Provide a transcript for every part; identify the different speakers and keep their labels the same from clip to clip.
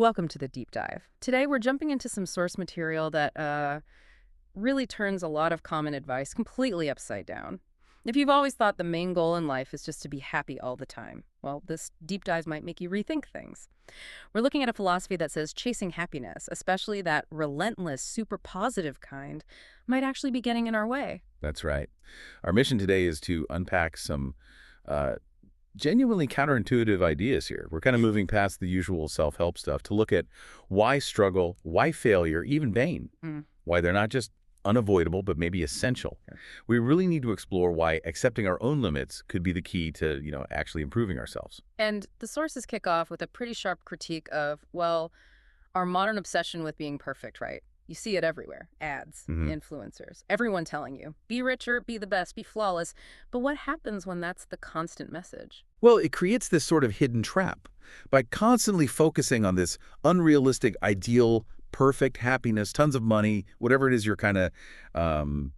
Speaker 1: Welcome to the deep dive. Today we're jumping into some source material that really turns a lot of common advice completely upside down. If you've always thought the main goal in life is just to be happy all the time, well, this deep dive might make you rethink things. We're looking at a philosophy that says chasing happiness, especially that relentless, super positive kind, might actually be getting in our way.
Speaker 2: That's right. Our mission today is to unpack some uh, genuinely counterintuitive ideas here. We're kind of moving past the usual self-help stuff to look at why struggle, why failure, even pain, why they're not just unavoidable, but maybe essential.
Speaker 1: Okay.
Speaker 2: We really need to explore why accepting our own limits could be the key to, actually improving ourselves.
Speaker 1: And the sources kick off with a pretty sharp critique of, well, our modern obsession with being perfect, right? You see it everywhere. Ads, influencers, everyone telling you, be richer, be the best, be flawless. But what happens when that's the constant message?
Speaker 2: Well, it creates this sort of hidden trap. By constantly focusing on this unrealistic, ideal, perfect happiness, tons of money, whatever it is you're kind of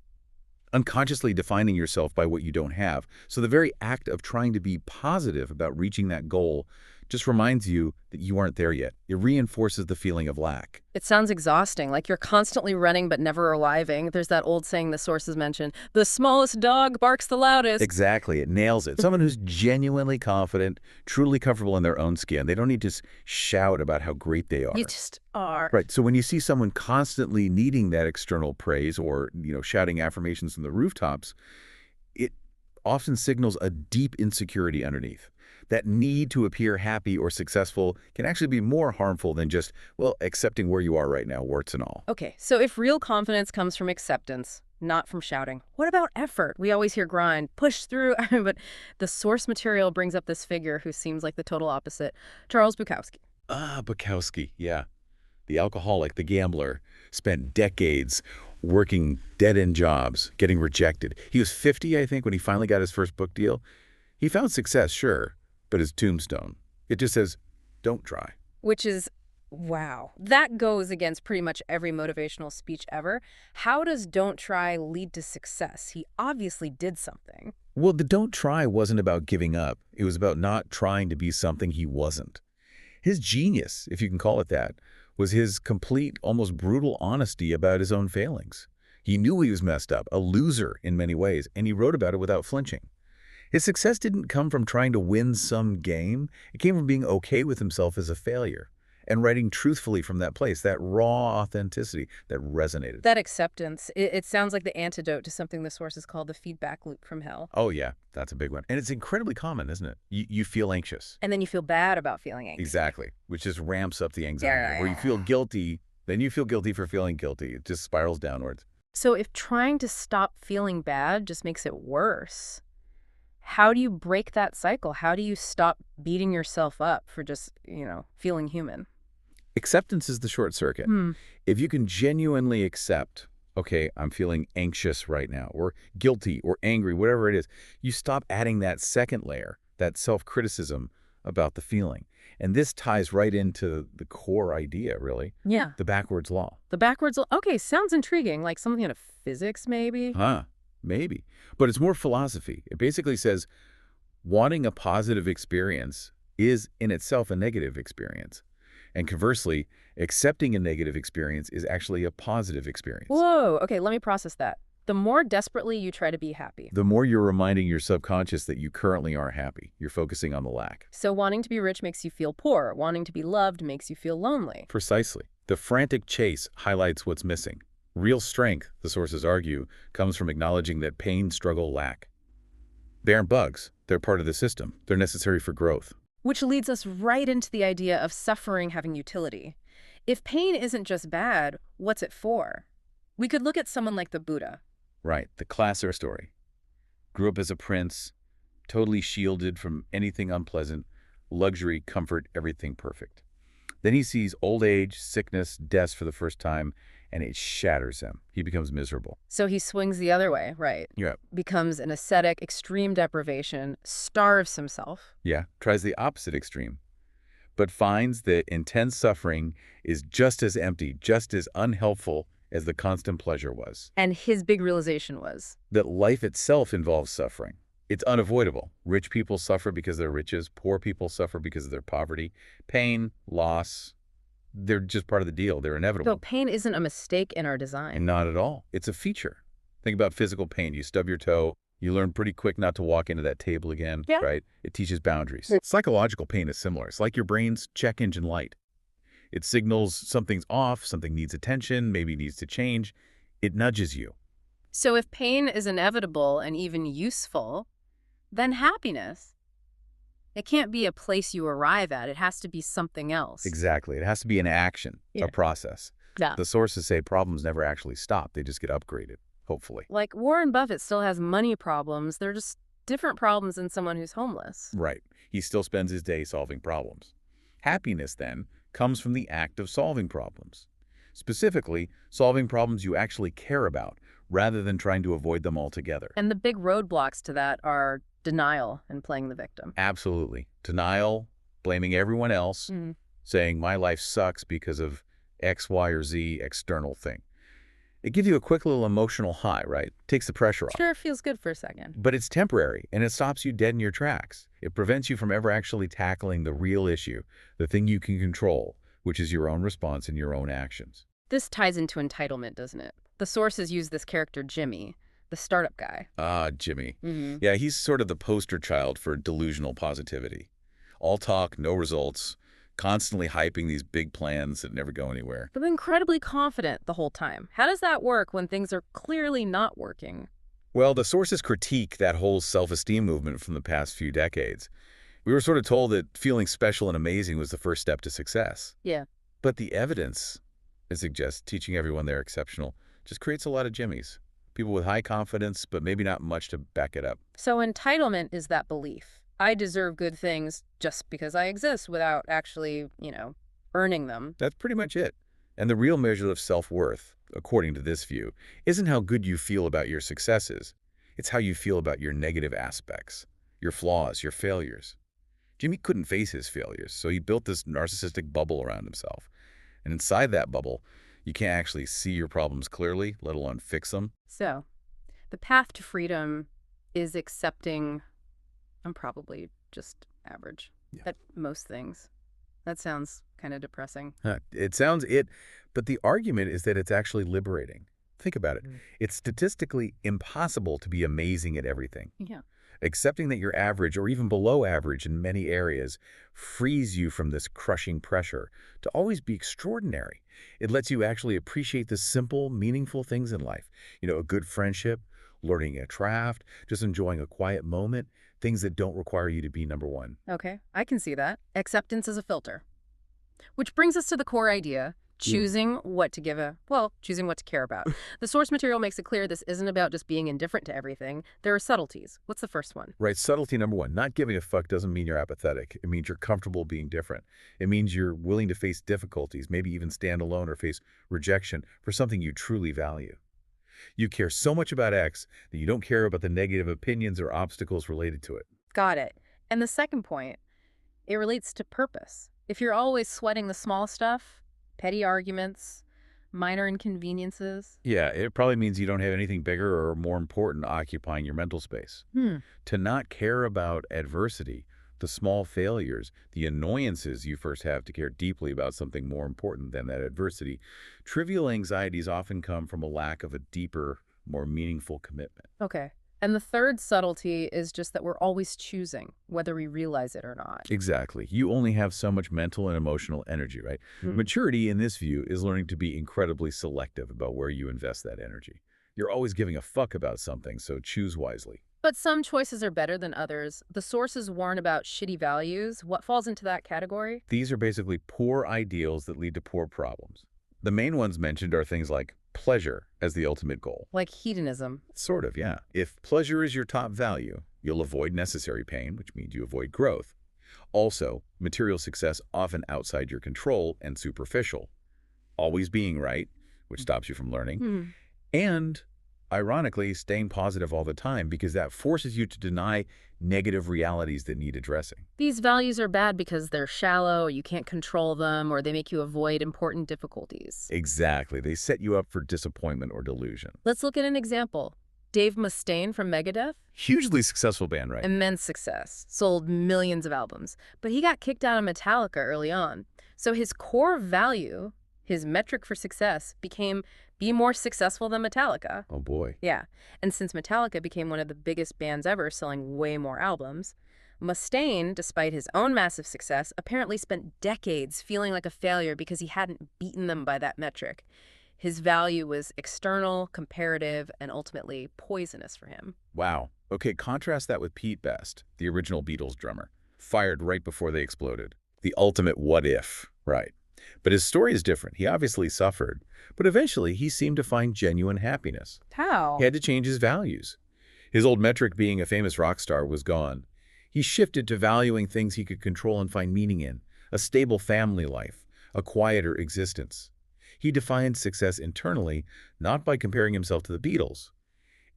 Speaker 2: unconsciously defining yourself by what you don't have. So the very act of trying to be positive about reaching that goal just reminds you that you aren't there yet. It reinforces the feeling of lack.
Speaker 1: It sounds exhausting, like you're constantly running but never arriving. There's that old saying the sources mention, the smallest dog barks the loudest.
Speaker 2: Exactly. It nails it. Someone who's genuinely confident, truly comfortable in their own skin. They don't need to shout about how great they are.
Speaker 1: You just are.
Speaker 2: Right. So when you see someone constantly needing that external praise or, shouting affirmations from the rooftops, it often signals a deep insecurity underneath. That need to appear happy or successful can actually be more harmful than just, well, accepting where you are right now, warts and all.
Speaker 1: Okay, so if real confidence comes from acceptance, not from shouting, what about effort? We always hear grind, push through, but the source material brings up this figure who seems like the total opposite, Charles Bukowski.
Speaker 2: Bukowski, yeah. The alcoholic, the gambler, spent decades working dead-end jobs, getting rejected. He was 50, I think, when he finally got his first book deal. He found success, sure, but his tombstone, it just says, don't try.
Speaker 1: Which is, wow. That goes against pretty much every motivational speech ever. How does don't try lead to success? He obviously did something.
Speaker 2: Well, the don't try wasn't about giving up. It was about not trying to be something he wasn't. His genius, if you can call it that, was his complete, almost brutal honesty about his own failings. He knew he was messed up, a loser in many ways, and he wrote about it without flinching. His success didn't come from trying to win some game. It came from being okay with himself as a failure and writing truthfully from that place, that raw authenticity that resonated.
Speaker 1: That acceptance, it sounds like the antidote to something the sources call the feedback loop from hell.
Speaker 2: Oh, yeah, that's a big one. And it's incredibly common, isn't it? You feel anxious.
Speaker 1: And then you feel bad about feeling anxious.
Speaker 2: Exactly, which just ramps up the anxiety.
Speaker 1: Yeah.
Speaker 2: Where you feel guilty, then you feel guilty for feeling guilty. It just spirals downwards.
Speaker 1: So if trying to stop feeling bad just makes it worse, how do you break that cycle? How do you stop beating yourself up for just, feeling human?
Speaker 2: Acceptance is the short circuit. If you can genuinely accept, okay, I'm feeling anxious right now, or guilty, or angry, whatever it is, you stop adding that second layer, that self-criticism about the feeling. And this ties right into the core idea, really.
Speaker 1: Yeah.
Speaker 2: The backwards law.
Speaker 1: The backwards, okay, sounds intriguing, like something out of physics maybe.
Speaker 2: Maybe. But it's more philosophy. It basically says wanting a positive experience is in itself a negative experience. And conversely, accepting a negative experience is actually a positive experience.
Speaker 1: Whoa, okay, let me process that. The more desperately you try to be happy,
Speaker 2: the more you're reminding your subconscious that you currently aren't happy. You're focusing on the lack.
Speaker 1: So wanting to be rich makes you feel poor. Wanting to be loved makes you feel lonely.
Speaker 2: Precisely. The frantic chase highlights what's missing. Real strength, the sources argue, comes from acknowledging that pain, struggle, lack. They aren't bugs. They're part of the system. They're necessary for growth.
Speaker 1: Which leads us right into the idea of suffering having utility. If pain isn't just bad, what's it for? We could look at someone like the Buddha.
Speaker 2: Right, the classic story. Grew up as a prince, totally shielded from anything unpleasant, luxury, comfort, everything perfect. Then he sees old age, sickness, death for the first time, and it shatters him. He becomes miserable.
Speaker 1: So he swings the other way, right?
Speaker 2: Yeah.
Speaker 1: Becomes an ascetic, extreme deprivation, starves himself.
Speaker 2: Yeah, tries the opposite extreme, but finds that intense suffering is just as empty, just as unhelpful as the constant pleasure was.
Speaker 1: And his big realization was
Speaker 2: that life itself involves suffering. It's unavoidable. Rich people suffer because of their riches. Poor people suffer because of their poverty. Pain, loss, They're just part of the deal. They're
Speaker 1: So
Speaker 2: inevitable.
Speaker 1: pain isn't a mistake in our design.
Speaker 2: And not at all. It's a feature. Think about physical pain. You stub your toe. You learn pretty quick not to walk into that table again,
Speaker 1: Yeah.
Speaker 2: right? It teaches boundaries. Psychological pain is similar. It's like your brain's check engine light. It signals something's off, something needs attention, maybe needs to change. It nudges you.
Speaker 1: So if pain is inevitable and even useful, then happiness, it can't be a place you arrive at. It has to be something else.
Speaker 2: Exactly. It has to be an action,
Speaker 1: Yeah.
Speaker 2: a process.
Speaker 1: Yeah.
Speaker 2: The sources say problems never actually stop. They just get upgraded, hopefully.
Speaker 1: Like Warren Buffett still has money problems. They're just different problems than someone who's homeless.
Speaker 2: Right. He still spends his day solving problems. Happiness, then, comes from the act of solving problems. Specifically, solving problems you actually care about, rather than trying to avoid them altogether.
Speaker 1: And the big roadblocks to that are denial and playing the victim.
Speaker 2: Absolutely. Denial, blaming everyone else, saying my life sucks because of X, Y, or Z external thing. It gives you a quick little emotional high, right? Takes the pressure off.
Speaker 1: Sure, it feels good for a second.
Speaker 2: But it's temporary, and it stops you dead in your tracks. It prevents you from ever actually tackling the real issue, the thing you can control, which is your own response and your own actions.
Speaker 1: This ties into entitlement, doesn't it? The sources use this character, Jimmy, the startup guy.
Speaker 2: Ah, Jimmy.
Speaker 1: Mm-hmm.
Speaker 2: Yeah, he's sort of the poster child for delusional positivity. All talk, no results, constantly hyping these big plans that never go anywhere.
Speaker 1: But incredibly confident the whole time. How does that work when things are clearly not working?
Speaker 2: Well, the sources critique that whole self-esteem movement from the past few decades. We were sort of told that feeling special and amazing was the first step to success.
Speaker 1: Yeah.
Speaker 2: But the evidence, it suggests, teaching everyone they're exceptional, just creates a lot of Jimmys. People with high confidence, but maybe not much to back it up.
Speaker 1: So entitlement is that belief. I deserve good things just because I exist without actually, earning them.
Speaker 2: That's pretty much it. And the real measure of self-worth, according to this view, isn't how good you feel about your successes. It's how you feel about your negative aspects, your flaws, your failures. Jimmy couldn't face his failures, so he built this narcissistic bubble around himself. And inside that bubble, you can't actually see your problems clearly, let alone fix them.
Speaker 1: So the path to freedom is accepting I'm probably just average at most things. That sounds kind of depressing.
Speaker 2: It sounds it, but the argument is that it's actually liberating. Think about it. It's statistically impossible to be amazing at everything.
Speaker 1: Yeah.
Speaker 2: Accepting that you're average or even below average in many areas frees you from this crushing pressure to always be extraordinary. It lets you actually appreciate the simple, meaningful things in life. A good friendship, learning a craft, just enjoying a quiet moment, things that don't require you to be number one.
Speaker 1: Okay, I can see that. Acceptance is a filter. Which brings us to the core idea, choosing what to choosing what to care about. The source material makes it clear this isn't about just being indifferent to everything. There are subtleties. What's the first one?
Speaker 2: Right, subtlety number one. Not giving a fuck doesn't mean you're apathetic. It means you're comfortable being different. It means you're willing to face difficulties, maybe even stand alone or face rejection for something you truly value. You care so much about X that you don't care about the negative opinions or obstacles related to it.
Speaker 1: Got it. And the second point, it relates to purpose. If you're always sweating the small stuff, petty arguments, minor inconveniences.
Speaker 2: Yeah, it probably means you don't have anything bigger or more important occupying your mental space. To not care about adversity, the small failures, the annoyances you first have to care deeply about something more important than that adversity, trivial anxieties often come from a lack of a deeper, more meaningful commitment.
Speaker 1: Okay. And the third subtlety is just that we're always choosing, whether we realize it or not.
Speaker 2: Exactly. You only have so much mental and emotional energy, right? Maturity, in this view, is learning to be incredibly selective about where you invest that energy. You're always giving a fuck about something, so choose wisely.
Speaker 1: But some choices are better than others. The sources warn about shitty values. What falls into that category?
Speaker 2: These are basically poor ideals that lead to poor problems. The main ones mentioned are things like pleasure as the ultimate goal.
Speaker 1: Like hedonism.
Speaker 2: Sort of, yeah. If pleasure is your top value, you'll avoid necessary pain, which means you avoid growth. Also, material success often outside your control and superficial. Always being right, which stops you from learning. And, ironically, staying positive all the time because that forces you to deny negative realities that need addressing.
Speaker 1: These values are bad because they're shallow, or you can't control them, or they make you avoid important difficulties.
Speaker 2: Exactly. They set you up for disappointment or delusion.
Speaker 1: Let's look at an example. Dave Mustaine from Megadeth?
Speaker 2: Hugely successful band, right?
Speaker 1: Immense success. Sold millions of albums. But he got kicked out of Metallica early on. So his core value, his metric for success, became be more successful than Metallica.
Speaker 2: Oh boy.
Speaker 1: Yeah. And since Metallica became one of the biggest bands ever, selling way more albums, Mustaine, despite his own massive success, apparently spent decades feeling like a failure because he hadn't beaten them by that metric. His value was external, comparative, and ultimately poisonous for him.
Speaker 2: Wow. Okay, contrast that with Pete Best, the original Beatles drummer, fired right before they exploded. The ultimate what if, right? But his story is different. He obviously suffered, but eventually he seemed to find genuine happiness.
Speaker 1: How?
Speaker 2: He had to change his values. His old metric, being a famous rock star, was gone. He shifted to valuing things he could control and find meaning in, a stable family life, a quieter existence. He defined success internally, not by comparing himself to the Beatles.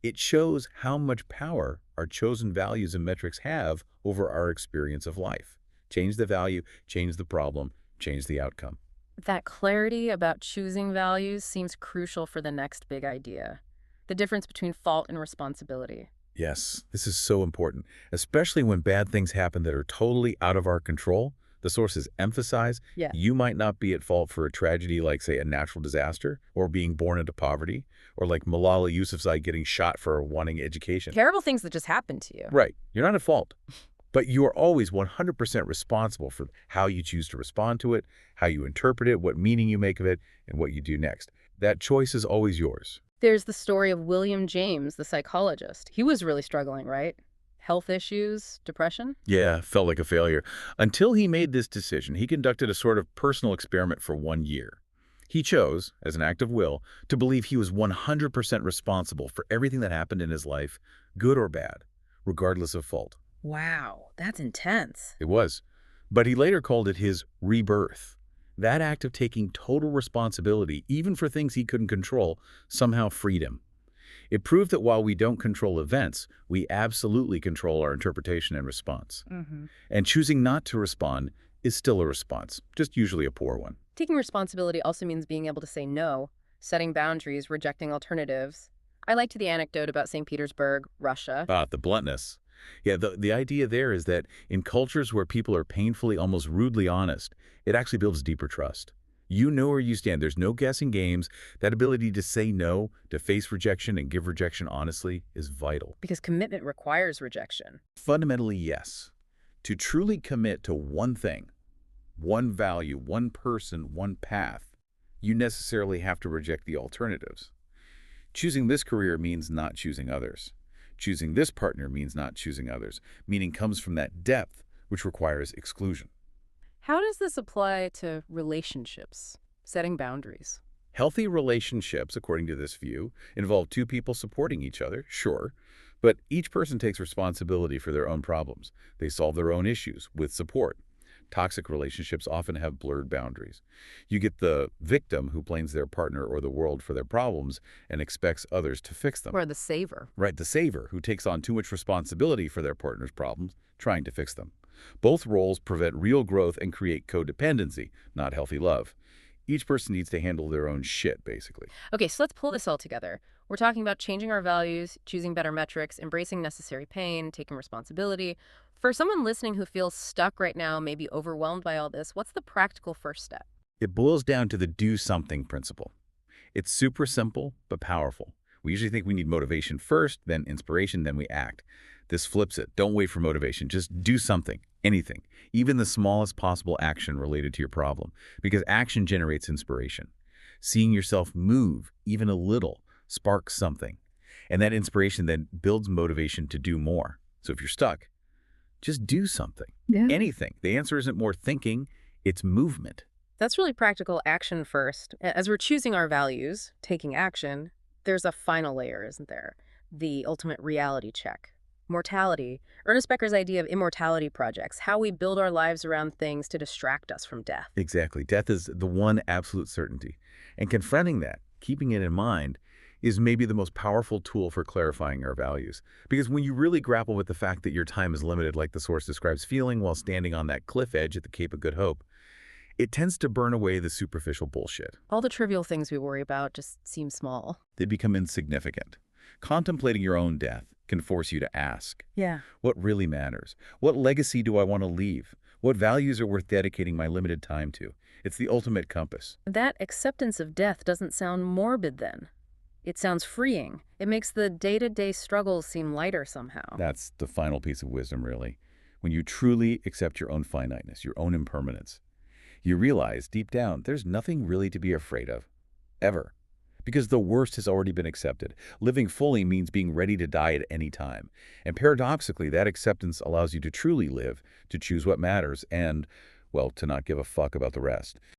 Speaker 2: It shows how much power our chosen values and metrics have over our experience of life. Change the value, change the problem, change the outcome.
Speaker 1: That clarity about choosing values seems crucial for the next big idea, the difference between fault and responsibility.
Speaker 2: Yes, this is so important, especially when bad things happen that are totally out of our control. The sources emphasize
Speaker 1: Yeah.
Speaker 2: you might not be at fault for a tragedy like, say, a natural disaster or being born into poverty, or like Malala Yousafzai getting shot for wanting education.
Speaker 1: Terrible things that just happened to you.
Speaker 2: Right. You're not at fault. But you are always 100% responsible for how you choose to respond to it, how you interpret it, what meaning you make of it, and what you do next. That choice is always yours.
Speaker 1: There's the story of William James, the psychologist. He was really struggling, right? Health issues, depression?
Speaker 2: Yeah, felt like a failure. Until he made this decision, he conducted a sort of personal experiment for 1 year. He chose, as an act of will, to believe he was 100% responsible for everything that happened in his life, good or bad, regardless of fault.
Speaker 1: Wow, that's intense.
Speaker 2: It was. But he later called it his rebirth. That act of taking total responsibility, even for things he couldn't control, somehow freed him. It proved that while we don't control events, we absolutely control our interpretation and response. And choosing not to respond is still a response, just usually a poor one.
Speaker 1: Taking responsibility also means being able to say no, setting boundaries, rejecting alternatives. I liked the anecdote about St. Petersburg, Russia.
Speaker 2: The bluntness. Yeah, the idea there is that in cultures where people are painfully, almost rudely honest, it actually builds deeper trust. You know where you stand. There's no guessing games. That ability to say no, to face rejection and give rejection honestly is vital.
Speaker 1: Because commitment requires rejection.
Speaker 2: Fundamentally, yes. To truly commit to one thing, one value, one person, one path, you necessarily have to reject the alternatives. Choosing this career means not choosing others. Choosing this partner means not choosing others. Meaning comes from that depth, which requires exclusion.
Speaker 1: How does this apply to relationships, setting boundaries?
Speaker 2: Healthy relationships, according to this view, involve two people supporting each other, sure, but each person takes responsibility for their own problems. They solve their own issues with support. Toxic relationships often have blurred boundaries. You get the victim who blames their partner or the world for their problems and expects others to fix them.
Speaker 1: Or the saver.
Speaker 2: Right, the saver who takes on too much responsibility for their partner's problems, trying to fix them. Both roles prevent real growth and create codependency, not healthy love. Each person needs to handle their own shit, basically.
Speaker 1: Okay, so let's pull this all together. We're talking about changing our values, choosing better metrics, embracing necessary pain, taking responsibility. For someone listening who feels stuck right now, maybe overwhelmed by all this, what's the practical first step?
Speaker 2: It boils down to the do something principle. It's super simple, but powerful. We usually think we need motivation first, then inspiration, then we act. This flips it. Don't wait for motivation. Just do something, anything, even the smallest possible action related to your problem, because action generates inspiration. Seeing yourself move, even a little, sparks something. And that inspiration then builds motivation to do more. So if you're stuck, just do something.
Speaker 1: Yeah.
Speaker 2: Anything. The answer isn't more thinking, it's movement.
Speaker 1: That's really practical action first. As we're choosing our values, taking action, there's a final layer, isn't there? The ultimate reality check. Mortality. Ernest Becker's idea of immortality projects, how we build our lives around things to distract us from death.
Speaker 2: Exactly. Death is the one absolute certainty. And confronting that, keeping it in mind, is maybe the most powerful tool for clarifying our values. Because when you really grapple with the fact that your time is limited, like the source describes feeling while standing on that cliff edge at the Cape of Good Hope, it tends to burn away the superficial bullshit.
Speaker 1: All the trivial things we worry about just seem small.
Speaker 2: They become insignificant. Contemplating your own death can force you to ask,
Speaker 1: Yeah.
Speaker 2: what really matters? What legacy do I want to leave? What values are worth dedicating my limited time to? It's the ultimate compass.
Speaker 1: That acceptance of death doesn't sound morbid then. It sounds freeing. It makes the day-to-day struggles seem lighter somehow.
Speaker 2: That's the final piece of wisdom, really. When you truly accept your own finiteness, your own impermanence, you realize deep down there's nothing really to be afraid of, ever. Because the worst has already been accepted. Living fully means being ready to die at any time. And paradoxically, that acceptance allows you to truly live, to choose what matters, and, well, to not give a fuck about the rest.